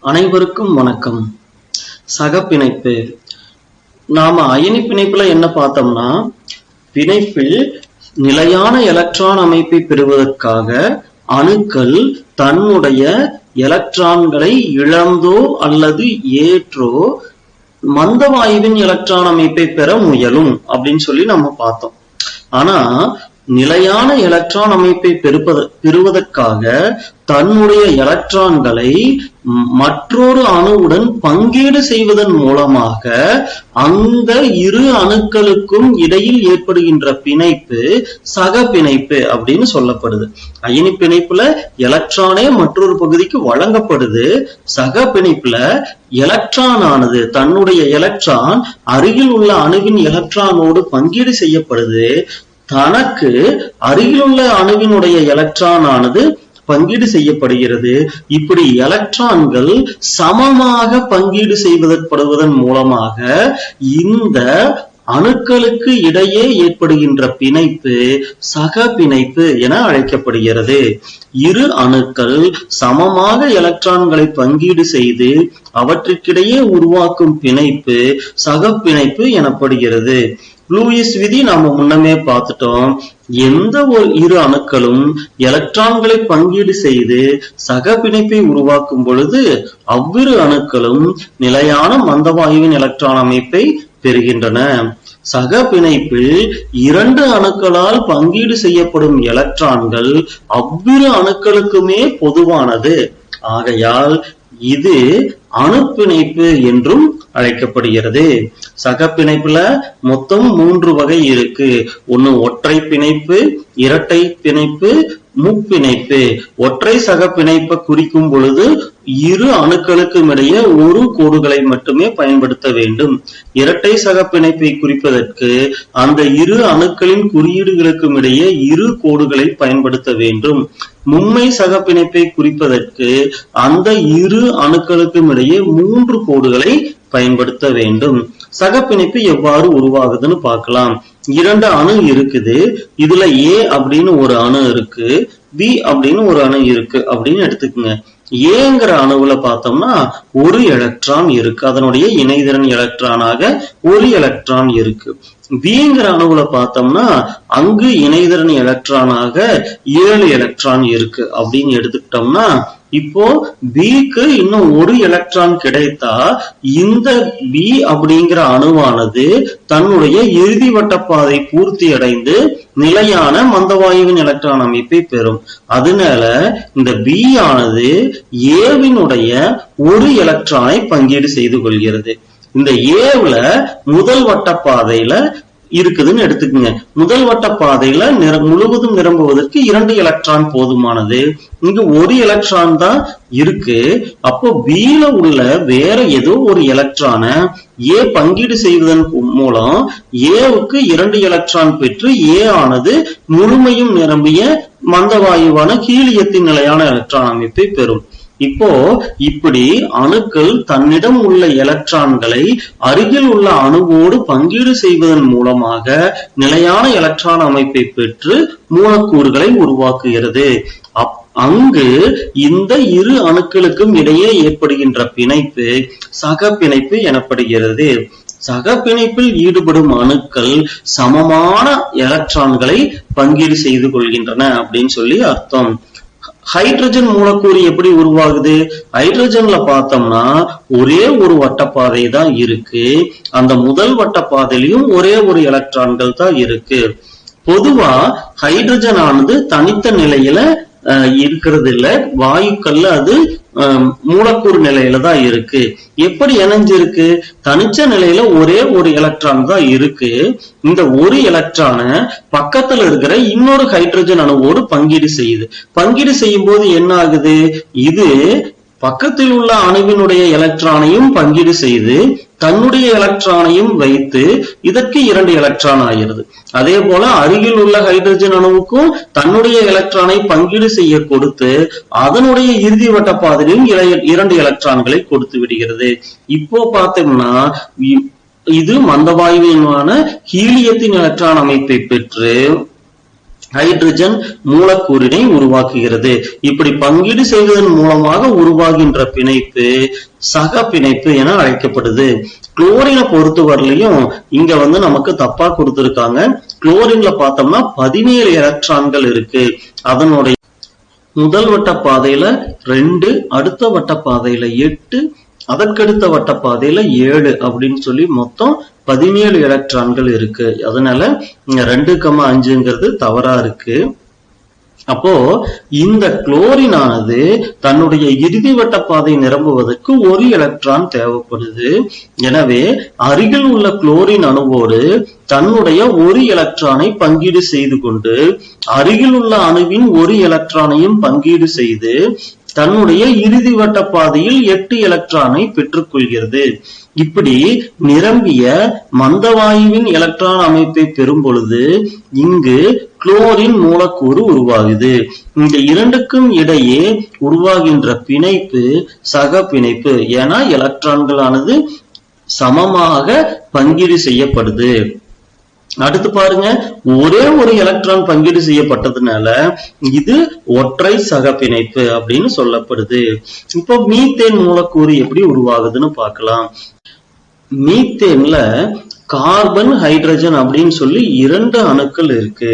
அனைவருக்கும் வணக்கம். சகப்பிணைப்பு. நாம அயனி பிணைப்புல என்ன பார்த்தோம்னா, பிணைப்பில் நிலையான எலக்ட்ரான் அமைப்பை பெறுவதற்காக அணுக்கள் தன்னுடைய எலக்ட்ரான்களை இழந்தோ அல்லது ஏற்றோ மந்தவாயுவின் எலக்ட்ரான் அமைப்பை பெற முயலும் அப்படின்னு சொல்லி நம்ம பார்த்தோம். ஆனா நிலையான எலக்ட்ரான் அமைப்பை பெறுவதற்காக தன்னுடைய எலக்ட்ரான்களை மற்றொரு அணுவுடன் பங்கீடு செய்வதன் மூலமாக அந்த இரு அணுக்களுக்கும் இடையில் ஏற்படுகின்ற பிணைப்பு சக பிணைப்பு அப்படின்னு சொல்லப்படுது. அயனி பிணைப்புல எலக்ட்ரானே மற்றொரு பகுதிக்கு வழங்கப்படுது. சக பிணைப்புல எலக்ட்ரான் ஆனது தன்னுடைய எலக்ட்ரான் அருகில் உள்ள அணுவின் எலக்ட்ரானோடு பங்கீடு செய்யப்படுது. தனக்கு அருகிலுள்ள அணுவினுடைய எலக்ட்ரான் ஆனது பங்கீடு செய்யப்படுகிறது. இப்படி எலக்ட்ரான்கள் சமமாக பங்கீடு செய்வதற்கப்படுவதன் மூலமாக இந்த அணுக்களுக்கு இடையே ஏற்படுகின்ற பிணைப்பு சக பிணைப்பு என அழைக்கப்படுகிறது. இரு அணுக்கள் சமமாக எலக்ட்ரான்களை பங்கீடு செய்து அவற்றுக்கிடையே உருவாக்கும் பிணைப்பு சக பிணைப்பு எனப்படுகிறது. லூயிஸ் விதி நாம முன்னமே பார்த்துட்டோம். எந்த ஒரு இரு அணுக்களும் எலக்ட்ரான்களை பங்கீடு செய்து சக பிணைப்பை உருவாக்கும் பொழுது அவ்விரு அணுக்களும் நிலையான மந்தவாயுவின் எலக்ட்ரான் அமைப்பை பெறுகின்றன. சக பிணைப்பில் இரண்டு அணுக்களால் பங்கீடு செய்யப்படும் எலக்ட்ரான்கள் அவ்விரு அணுக்களுக்குமே பொதுவானது. ஆகையால் இது அணுப்பிணைப்பு என்றும் அழைக்கப்படுகிறது. சக பிணைப்புல மொத்தம் 3 வகை இருக்கு. ஒன்னு ஒற்றை பிணைப்பு, இரட்டை பிணைப்பு, முப்பிணைப்பு. ஒற்றை சக பிணைப்பை குறிக்கும் பொழுது இரு அணுக்களுக்கும் இடையே ஒரு கோடுகளை மட்டுமே பயன்படுத்த வேண்டும். இரட்டை சக பிணைப்பை குறிப்பதற்கு அந்த இரு அணுக்களின் குறியீடுகளுக்கும் இடையே இரு கோடுகளை பயன்படுத்த வேண்டும். மும்மை சக பிணைப்பை குறிப்பதற்கு அந்த இரு அணுக்களுக்கும் இடையே 3 கோடுகளை பயன்படுத்த வேண்டும். சக பிணைப்பு எவ்வாறு உருவாகுதுன்னு பார்க்கலாம். 2 அணு இருக்குது. இதுல A அப்படின்னு ஒரு அணு இருக்கு, B அப்படின்னு ஒரு அணு இருக்கு அப்படின்னு எடுத்துக்கோங்க. ஏங்கிற அணுவுல பார்த்தோம்னா ஒரு எலக்ட்ரான் இருக்கு. அதனுடைய இணைதிறன் எலக்ட்ரானாக ஒரு எலக்ட்ரான் இருக்கு. பிங்கிற அணுவுல பார்த்தோம்னா அங்கு இணைதிறன் எலக்ட்ரானாக 7 எலக்ட்ரான் இருக்கு அப்படின்னு எடுத்துக்கிட்டோம்னா, இப்போ பிக்கு இன்னும் ஒரு எலக்ட்ரான் கிடைத்தா இந்த பி அப்படிங்கிற அணுவானது தன்னுடைய இறுதி வட்டப்பாதை பூர்த்தி அடைந்து நிலையான மந்தவாயுவின் எலக்ட்ரான் அமைப்பை பெறும். அதனால இந்த பி ஆனது ஏவினுடைய ஒரு எலக்ட்ரானை பங்கீடு செய்து கொள்கிறது. இந்த ஏவுல முதல் வட்டப்பாதையில இருக்குதுன்னு எடுத்துக்கோங்க. முதல் வட்ட பாதையில முழுவதும் நிரம்புவதற்கு 2 எலக்ட்ரான் போதுமானது. இங்க ஒரு எலக்ட்ரான் தான் இருக்கு. அப்போ பில உள்ள வேற ஏதோ ஒரு எலக்ட்ரானை ஏ பங்கீடு செய்வதன் மூலம் ஏவுக்கு 2 எலக்ட்ரான் பெற்று ஏ ஆனது முழுமையும் நிரம்பிய மந்தவாயுவான ஹீலியத்தின் நிலையான எலக்ட்ரான் அமைப்பை பெறும். இப்போ இப்படி அணுக்கள் தன்னிடம் உள்ள எலக்ட்ரான்களை அருகில் உள்ள அணுவோடு பங்கீடு செய்வதன் மூலமாக நிலையான எலக்ட்ரான் அமைப்பை பெற்று மூலக்கூறுகளை உருவாக்குகிறது. அங்கு இந்த இரு அணுக்களுக்கும் இடையே ஏற்படுகின்ற பிணைப்பு சக பிணைப்பு எனப்படுகிறது. சக பிணைப்பில் ஈடுபடும் அணுக்கள் சமமான எலக்ட்ரான்களை பங்கீடு செய்து கொள்கின்றன அப்படின்னு சொல்லி அர்த்தம். ஹைட்ரஜன் மூலக்கூறு எப்படி உருவாகுது? ஹைட்ரஜன்ல பார்த்தோம்னா ஒரே ஒரு வட்டப்பாதை தான் இருக்கு. அந்த முதல் வட்டப்பாதையிலும் ஒரே ஒரு எலக்ட்ரான்கள் தான் இருக்கு. பொதுவா ஹைட்ரஜன் ஆனது தனித்த நிலையில இருக்கிறது இல்ல, வாயுக்கள்ல அது மூலக்கூறு நிலையில தான் இருக்கு. எப்படி இணைஞ்சிருக்கு? தனிச்ச நிலையில ஒரே ஒரு எலக்ட்ரான் தான் இருக்கு. இந்த ஒரு எலக்ட்ரானை பக்கத்துல இருக்கிற இன்னொரு ஹைட்ரஜன் அணுவோடு பங்கீடு செய்யுது. பங்கீடு செய்யும் போது என்ன ஆகுது? இது பக்கத்தில் உள்ள அணுவினுடைய எலக்ட்ரானையும் பங்கீடு செய்து தன்னுடைய எலக்ட்ரானையும் வைத்து இதற்கு 2 எலக்ட்ரான் ஆகிறது. அதே போல அருகில் உள்ள ஹைட்ரஜன் அணுவுக்கும் தன்னுடைய எலக்ட்ரானை பங்கீடு செய்ய கொடுத்து அதனுடைய இறுதி வட்ட பாதையிலும் 2 எலக்ட்ரான்களை கொடுத்து விடுகிறது. இப்போ பார்த்தோம்னா இது மந்தவாயுவினான ஹீலியத்தின் எலக்ட்ரான் அமைப்பை பெற்று ஹைட்ரஜன் மூலக்கூறினை உருவாக்குகிறது. இப்படி பங்கீடு செய்வதன் மூலமாக உருவாகின்ற பிணைப்பு சக பிணைப்பு என அழைக்கப்படுது. குளோரினை பொறுத்தவரையிலையும் இங்க நமக்கு தப்பா கொடுத்திருக்காங்க. குளோரின்ல பார்த்தோம்னா 17 எலக்ட்ரான்கள் இருக்கு. அதனுடைய முதல் வட்ட பாதையில 2, அடுத்த வட்ட பாதையில 8, அதற்கடுத்த வட்ட பாதையில 7 அப்படின்னு சொல்லி மொத்தம் 17 எலக்ட்ரான்கள் இருக்கு. அதனால 2,5ங்கிறது தவறா இருக்கு. அப்போ இந்த குளோரின் ஆனது தன்னுடைய இறுதி வட்ட பாதை நிரம்புவதற்கு 1 எலக்ட்ரான் தேவைப்படுது. எனவே அருகில் உள்ள குளோரின் அணுவோடு தன்னுடைய 1 எலக்ட்ரானை பங்கீடு செய்து கொண்டு அருகில் உள்ள அணுவின் 1 எலக்ட்ரானையும் பங்கீடு செய்து தன்னுடைய இறுதி வட்ட பாதையில் 8 எலக்ட்ரானை பெற்றுக் கொள்கிறது. இப்படி நிரம்பிய மந்தவாயுவின் எலக்ட்ரான் அமைப்பை பெறும் பொழுது இங்கு குளோரின் மூலக்கூறு உருவாகுது. இந்த இரண்டுக்கும் இடையே உருவாகின்ற பிணைப்பு சக பிணைப்பு. ஏன்னா எலக்ட்ரான்களானது சமமாக பங்கீடு செய்யப்படுது. அடுத்து பாருங்க, ஒரே ஒரு எலக்ட்ரான் பங்கீடு செய்யப்பட்டதுனால இது ஒற்றை சக பிணைப்பு அப்படின்னு சொல்லப்படுது. இப்போ மீத்தேன் மூலக்கூறு எப்படி உருவாகுதுன்னு பார்க்கலாம். மீத்தேன்ல கார்பன் ஹைட்ரஜன் அப்படின்னு சொல்லி 2 அணுக்கள் இருக்கு.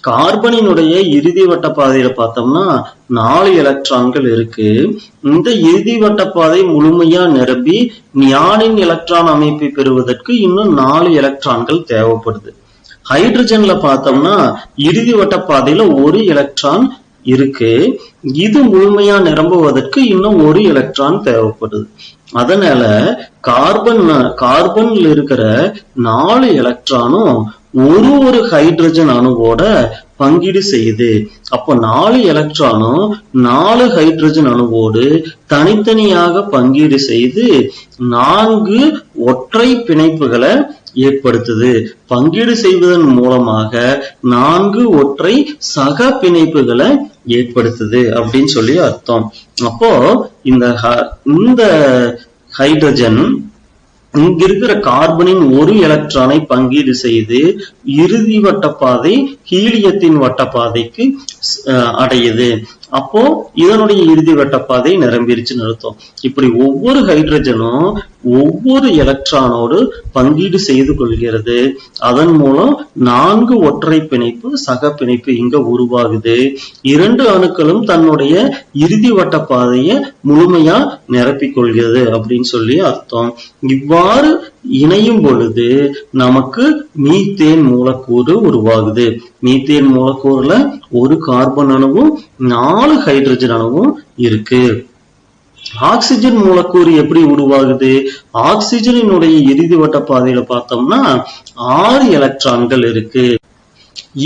கார்பனினுடைய இறுதி வட்ட பாதையில பார்த்தோம்னா 4 எலக்ட்ரான்கள் இருக்கு. இந்த இறுதி வட்ட பாதை முழுமையா நிரம்பி நியானின் எலக்ட்ரான் அமைப்பை பெறுவதற்கு இன்னும் 4 எலக்ட்ரான்கள் தேவைப்படுது. ஹைட்ரஜன்ல பார்த்தோம்னா இறுதி வட்ட பாதையில 1 எலக்ட்ரான் இருக்கு. இது முழுமையா நிரம்புவதற்கு இன்னும் 1 எலக்ட்ரான் தேவைப்படுது. அதனால கார்பன்ல இருக்கிற 4 எலக்ட்ரானும் ஒரு ஹைட்ரஜன் அணுவோட பங்கீடு செய்யுது. அப்போ 4 எலக்ட்ரானும் 4 ஹைட்ரஜன் அணுவோடு தனித்தனியாக பங்கீடு செய்து 4 ஒற்றை பிணைப்புகளை ஏற்படுத்துது. பங்கீடு செய்வதன் மூலமாக 4 ஒற்றை சக பிணைப்புகளை ஏற்படுத்துது அப்படின்னு சொல்லி அர்த்தம். அப்போ இந்த ஹைட்ரஜன் இங்க இருக்கிற கார்பனின் 1 எலக்ட்ரானை பங்கீடு செய்து இறுதி வட்டப்பாதை ஹீலியத்தின் வட்டப்பாதைக்கு அடையுது. அப்போ இதனுடைய இறுதி வட்டப்பாதை நிரம்பிருச்சுன்னு அர்த்தம். இப்படி ஒவ்வொரு ஹைட்ரஜனும் ஒவ்வொரு எலக்ட்ரானோடு பங்கீடு செய்து கொள்கிறது. அதன் மூலம் 4 ஒற்றை பிணைப்பு சக பிணைப்பு இங்க உருவாகுது. 2 அணுக்களும் தன்னுடைய இறுதி வட்ட பாதையை முழுமையா நிரப்பிக் கொள்கிறது அப்படின்னு சொல்லி அர்த்தம். இவ்வாறு இணையும் பொழுது நமக்கு மீத்தேன் மூலக்கூறு உருவாகுது. மீத்தேன் மூலக்கூறுல 1 கார்பன் அணுவும் 4 ஹைட்ரஜன் அணுவும் இருக்கு. ஆக்சிஜன் மூலக்கூறு எப்படி உருவாகுது? ஆக்சிஜனினுடைய இறுதி வட்ட பாதையில பார்த்தோம்னா 6 எலக்ட்ரான்கள் இருக்கு.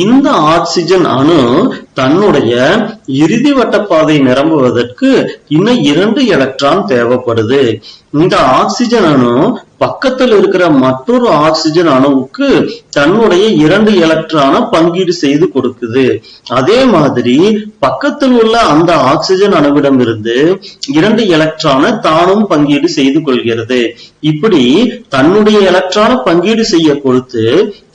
இந்த ஆக்சிஜன் அணு தன்னுடைய இறுதி வட்ட பாதை நிரம்புவதற்கு இன்னும் 2 எலக்ட்ரான் தேவைப்படுது. இந்த ஆக்சிஜன் அணு பக்கத்தில் இருக்கிற மற்றொரு ஆக்சிஜன் அணுவுக்கு தன்னுடைய 2 எலக்ட்ரானை பங்கீடு செய்து கொடுக்குது. அதே மாதிரி பக்கத்தில் உள்ள அந்த ஆக்சிஜன் அணுவிடம் இருந்து 2 எலக்ட்ரானை தானும் பங்கீடு செய்து கொள்கிறது. இப்படி தன்னுடைய எலக்ட்ரானை பங்கீடு செய்ய கொடுத்து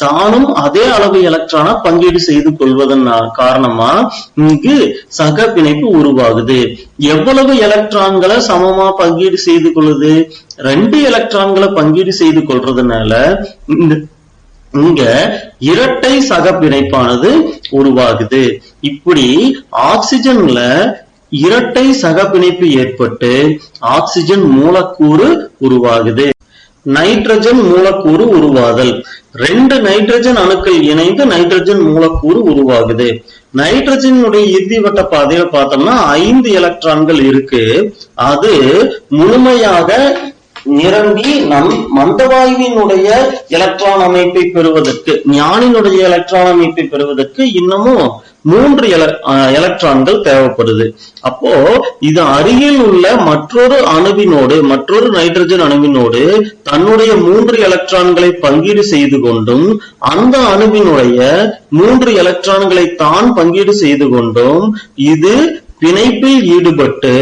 தானும் அதே அளவு எலக்ட்ரானை பங்கீடு செய்து கொள்வதன் காரணமா இங்கு சக பிணைப்பு உருவாகுது. எவ்வளவு எலக்ட்ரான்களை சமமா பங்கீடு செய்து கொள்ளுது? 2 எலக்ட்ரான்களை பங்கீடு செய்து கொள்றதுனால இங்க இரட்டை சக பிணைப்பானது உருவாகுது. இப்படி ஆக்சிஜன்ல இரட்டை சக பிணைப்பு ஏற்பட்டு ஆக்சிஜன் மூலக்கூறு உருவாகுது. நைட்ரஜன் மூலக்கூறு உருவாதல். 2 நைட்ரஜன் அணுக்கள் இணைந்து நைட்ரஜன் மூலக்கூறு உருவாகுது. நைட்ரஜனுடைய இறுதி வட்ட பாதையில பார்த்தோம்னா 5 எலக்ட்ரான்கள் இருக்கு. அது முழுமையாக நிரம்பி நம் மந்தவாயுவினுடைய எலக்ட்ரான் அமைப்பை பெறுவதற்கு ஞானினுடைய எலக்ட்ரான் அமைப்பை பெறுவதற்கு இன்னமும் 3 எலக்ட்ரான்கள் தேவைப்படுது. அப்போ இது அருகில் உள்ள மற்றொரு அணுவினோடு மற்றொரு நைட்ரஜன் அணுவினோடு தன்னுடைய 3 எலக்ட்ரான்களை பங்கீடு செய்து கொண்டும் அந்த அணுவினுடைய 3 எலக்ட்ரான்களை தான் பங்கீடு செய்து கொண்டும் இது பிணைப்பில் ஈடுபட்டு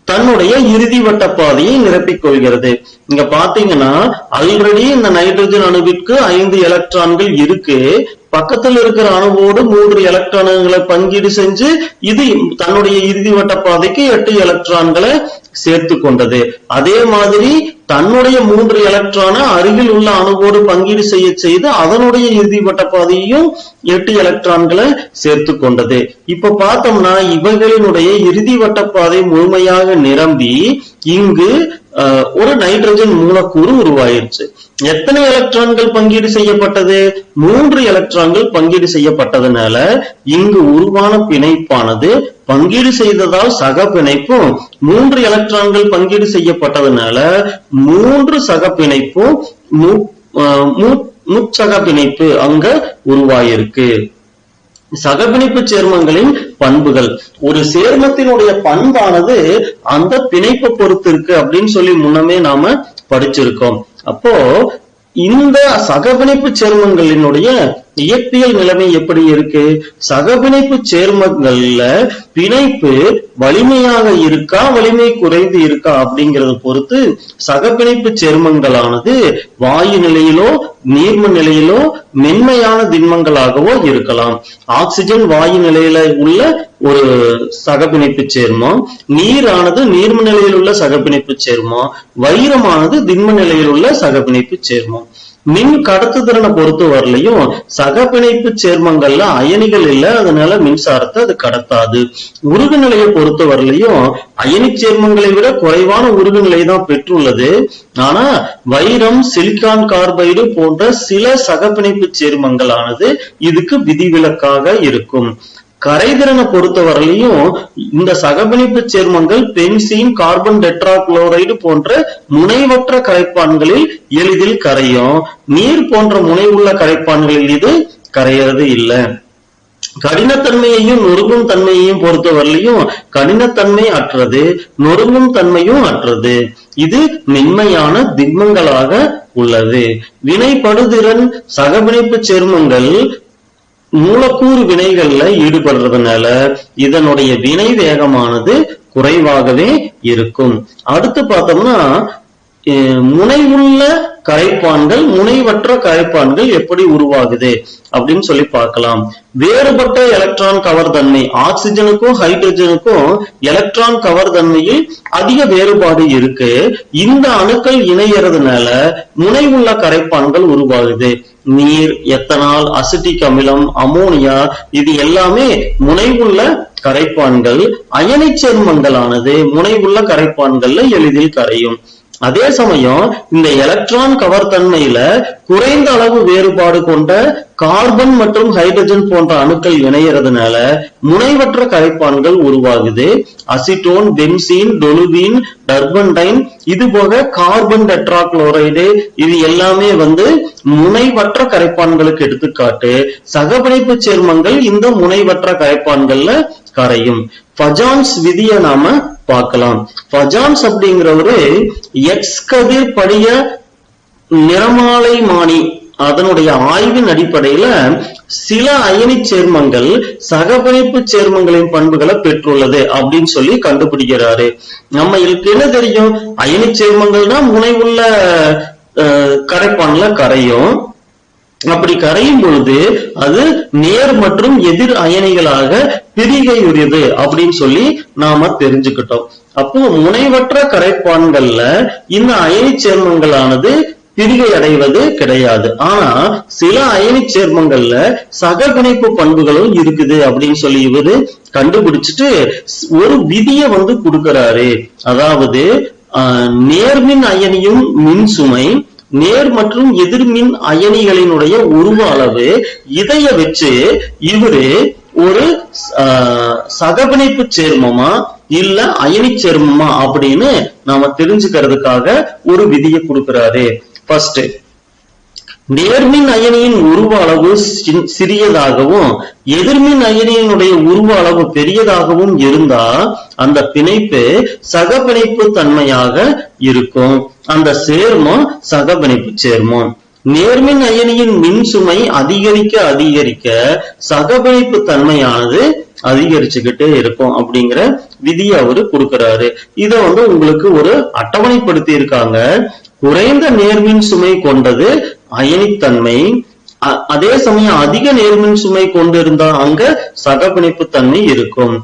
தன்னுடைய இறுதி வட்ட பாதையை நிரப்பிக் கொள்கிறது. இங்க பாத்தீங்கன்னா ஆல்ரெடி இந்த நைட்ரஜன் அணுவிற்கு 5 எலக்ட்ரான்கள் இருக்கு. பக்கத்தில் இருக்கிற அணுவோடு 3 எலக்ட்ரான்களை பங்கீடு செஞ்சு இது தன்னுடைய இறுதி வட்ட பாதைக்கு 8 எலக்ட்ரான்களை சேர்த்து கொண்டது. அதே மாதிரி தன்னுடைய 3 எலக்ட்ரானை அருகில் உள்ள அணுவோடு பங்கீடு செய்து அதனுடைய இறுதி வட்ட பாதையையும் 8 எலக்ட்ரான்களை சேர்த்து கொண்டது. இப்ப பார்த்தோம்னா இவைகளினுடைய இறுதி வட்ட பாதை முழுமையாக நிரம்பி இங்கு ஒரு நைட்ரஜன் மூலக்கூறு உருவாயிருச்சு. எத்தனை எலக்ட்ரான்கள் பங்கீடு செய்யப்பட்டது? 3 எலக்ட்ரான்கள் பங்கீடு செய்யப்பட்டதுனால இங்கு உருவான பிணைப்பானது பங்கீடு செய்ததால் சக பிணைப்பும் 3 எலக்ட்ரான்கள் பங்கீடு செய்யப்பட்டதுனால 3 சக பிணைப்பும் முச்சக பிணைப்பு அங்க உருவாயிருக்கு. சகப்பிணைப்பு சேர்மங்களின் பண்புகள். ஒரு சேர்மத்தினுடைய பண்பானது அந்த பிணைப்பை பொறுத்து இருக்கு அப்படின்னு சொல்லி முன்னமே நாம படிச்சிருக்கோம். அப்போ இந்த சகப்பிணைப்பு சேர்மங்களினுடைய இயற்பியல் நிலைமை எப்படி இருக்கு? சகப்பிணைப்பு சேர்மங்கள்ல பிணைப்பு வலிமையாக இருக்கா வலிமை குறைந்து இருக்கா அப்படிங்கறத பொறுத்து சகப்பிணைப்பு சேர்மங்களானது வாயு நிலையிலோ நீர்ம நிலையிலோ மென்மையான திண்மங்களாகவோ இருக்கலாம். ஆக்சிஜன் வாயு நிலையில உள்ள ஒரு சகப்பிணைப்பு சேர்மம், நீரானது நீர்ம நிலையில் உள்ள சகப்பிணைப்பு சேர்மம், வைரமானது திண்ம நிலையில் உள்ள சகப்பிணைப்பு சேர்மம். மின் கடத்துத்திறனை பொறுத்த வரலையும் சகப்பிணைப்பு சேர்மங்கள்ல அயனிகள் இல்ல, அதனால மின்சாரத்தை அது கடத்தாது. உருகு நிலையை பொறுத்த வரலையும் அயனி சேர்மங்களை விட குறைவான உருகு நிலை தான் பெற்றுள்ளது. ஆனா வைரம், சிலிக்கான் கார்பைடு போன்ற சில சகப்பிணைப்பு சேர்மங்களானது இதுக்கு விதிவிலக்காக இருக்கும். கரைதிறனை பொறுத்த வரலையும் இந்த சகப்பிணைப்பு சேர்மங்கள் பென்சீன், கார்பன் டெட்ராகுளோரைடு போன்ற முனைவற்ற கரைப்பான்களில் எளிதில் கரையும். நீர் போன்ற முனைவுள்ள கரைப்பான்களில் இது கரையிறது இல்லை. கடினத்தன்மையையும் நொறுங்கும் தன்மையையும் பொறுத்த வரலையும் கடினத்தன்மை அற்றது, நொறுங்கும் தன்மையும் அற்றது. இது மென்மையான திண்மங்களாக உள்ளது. வினைப்படுதிறன் சகப்பிணைப்பு சேர்மங்கள் மூலக்கூறு வினைகள்ல ஈடுபடுறதுனால இதனுடைய வினை வேகமானது குறைவாகவே இருக்கும். அடுத்து பார்த்தோம்னா முனைவுள்ள கரைப்பான்கள், முனைவற்ற கரைப்பான்கள் எப்படி உருவாகுது அப்படின்னு சொல்லி பார்க்கலாம். வேறுபட்ட எலக்ட்ரான் கவர் தன்மை, ஆக்சிஜனுக்கும் ஹைட்ரஜனுக்கும் எலக்ட்ரான் கவர் தன்மையில் அதிக வேறுபாடு இருக்கு. இந்த அணுக்கள் இணையறதுனால முனைவுள்ள கரைப்பான்கள் உருவாகுது. நீர், எத்தனால், அசிட்டிக் அமிலம், அமோனியா இது எல்லாமே முனைவுள்ள கரைப்பான்கள். அயனி சேர்மங்களானது முனைவுள்ள கரைப்பான்கள்ல எளிதில் கரையும். அதே சமயம் இந்த எலக்ட்ரான் கவர் தன்மையில குறைந்த அளவு வேறுபாடு கொண்ட கார்பன் மற்றும் ஹைட்ரஜன் போன்ற அணுக்கள் இணையறதுனால முனைவற்ற கரைப்பான்கள் உருவாகுது. அசிட்டோன், பென்சீன், டொலுவீன், டர்பன்டைன் இது போக கார்பன் டெட்ராகுளோரைடு இது எல்லாமே முனைவற்ற கரைப்பான்களுக்கு எடுத்துக்காட்டு. சகப்பிணைப்பு சேர்மங்கள் இந்த முனைவற்ற கரைப்பான்கள்ல கரையும். பஜான்ஸ் விதியை நாம பார்க்கலாம். பஜான்ஸ் அப்படிங்கிறவரு எக்ஸ் கதிர் படிய நிறமாலைமானி அதனுடைய ஆய்வின் அடிப்படையில சில அயனி சேர்மங்கள் சகப்பிணைப்பு சேர்மங்களின் பண்புகளை பெற்றுள்ளது அப்படின்னு சொல்லி கண்டுபிடிக்கிறாரு. நம்ம என்ன தெரியும்? அயனி சேர்மங்கள்னா முனைவுள்ள கரைப்பான்ல கரையும். அப்படி கரையும் பொழுது அது நேர் மற்றும் எதிர் அயனிகளாக பிரிகையுரியது அப்படின்னு சொல்லி நாம தெரிஞ்சுக்கிட்டோம். அப்போ முனைவற்ற கரைப்பான்கள்ல இந்த அயனி சேர்மங்களானது பிரிகை அடைவது கிடையாது. ஆனா சில அயனி சேர்மங்கள்ல சகப்பிணைப்பு பண்புகளும் இருக்குது அப்படின்னு சொல்லி இவரு கண்டுபிடிச்சிட்டு ஒரு விதியை கொடுக்கிறாரு. அதாவது நேர்மின் அயனியும் மின் சுமை, நேர் மற்றும் எதிர்மின் அயனிகளினுடைய உருவ அளவு இதைய வச்சு இவரு ஒரு சகப்பிணைப்பு சேர்மமா இல்ல அயனி சேர்மமா அப்படின்னு நாம தெரிஞ்சுக்கிறதுக்காக ஒரு விதியை கொடுக்கிறாரு. ஃபர்ஸ்ட், நேர்மின் அயனியின் உருவ அளவு சிறியதாகவும் எதிர்மின் அயனியினுடைய உருவ அளவு பெரியதாகவும் இருந்தா அந்த பிணைப்பு சகப்பிணைப்பு தன்மையாக இருக்கும். அந்த சேர்மம் சகப்பிணைப்பு சேர்மம். நேர்மின் அயனியின் மின் சுமை அதிகரிக்க அதிகரிக்க சகப்பிணைப்பு தன்மையானது அதிகரிச்சுக்கிட்டே இருக்கும் அப்படிங்கிற விதியை அவரு கொடுக்கிறாரு. இத உங்களுக்கு ஒரு அட்டவணைப்படுத்தி இருக்காங்க. குறைந்த நேர்மின் சுமை கொண்டது அயனித்தன்மை, அதே சமயம் அதிக நேர்மின் சுமை கொண்டிருந்தா அங்க சகப்பிணைப்பு தன்மை இருக்கும்.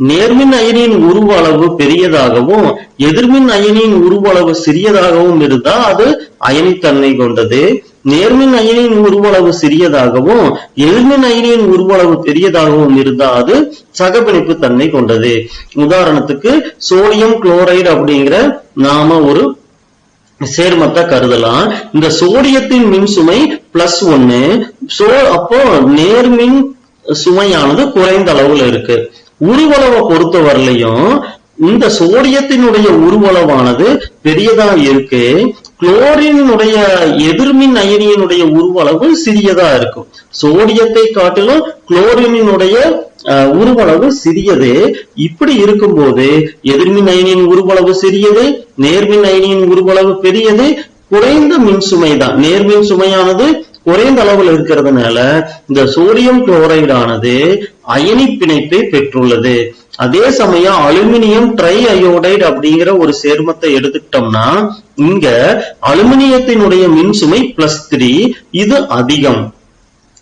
நேர்மின் அயனியின் உருவ அளவு பெரியதாகவும் எதிர்மின் அயனியின் உருவ அளவு சிறியதாகவும் இருந்தா அது அயனித்தன்மை கொண்டது. நேர்மின் அயனியின் உருவளவு சிறியதாகவும் எதிர்மின் அயனியின் உருவளவு பெரியதாகவும் இருந்தா அது சகப்பிணைப்பு தன்மை கொண்டது. உதாரணத்துக்கு சோடியம் குளோரைடு அப்படிங்கிற நாம ஒரு சேர்மத்தை கருதலாம். இந்த சோடியத்தின் மின் சுமை +1. அப்போ நேர்மின் சுமையானது குறைந்த அளவுல இருக்கு. உருவளவை பொறுத்த வரலையும் இந்த சோடியத்தினுடைய உருவளவானது பெரியதா இருக்கு. குளோரினுடைய எதிர்மின் அயனியினுடைய உருவளவு சிறியதா இருக்கும். சோடியத்தை காட்டிலும் குளோரினுடைய உருவளவு சிறியது. இப்படி இருக்கும்போது எதிர்மின் அயனியின் உருவளவு சிறியது, நேர்மின் அயனியின் உருவளவு பெரியது. குறைந்த மின் சுமை தான், நேர்மின் சுமையானது குறைந்த அளவில் இருக்கிறதுனால இந்த சோடியம் குளோரைடு ஆனது அயனி பிணைப்பை பெற்றுள்ளது. அதே சமயம் அலுமினியம் ட்ரை அயோடைடு அப்படிங்கிற ஒரு சேர்மத்தை எடுத்துக்கிட்டோம்னா இங்க அலுமினியத்தினுடைய மின்சுமை +3, இது அதிகம்.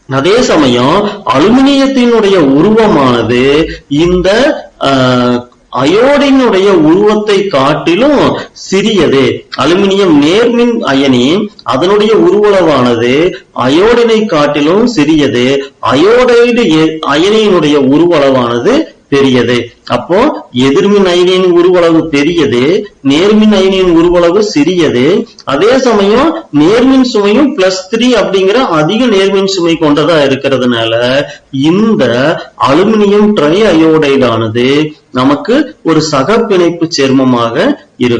அதே சமயம் அலுமினியத்தினுடைய உருவமானது இந்த அயோடினுடைய உருவத்தை காட்டிலும் சிறியது. அலுமினியம் நேர்மின் அயனி, அதனுடைய உருவளவானது அயோடினை காட்டிலும் சிறியது. அயோடைடு அயனியினுடைய உருவளவானது பெரியது. அப்போ எதிர்மின் அயனியின் உருவளவு பெரியது, நேர்மின் அயனியின் உருவளவு சிறியது. அதே சமயம் நேர்மின் சுமையும் +3 அப்படிங்கிற அதிக நேர்மின் சுமை கொண்டதா இருக்கிறதுனால இந்த அலுமினியம் ட்ரை அயோடைடு ஆனது நமக்கு ஒரு சகப்பிணைப்பு சேர்மமாக இருக்கும்.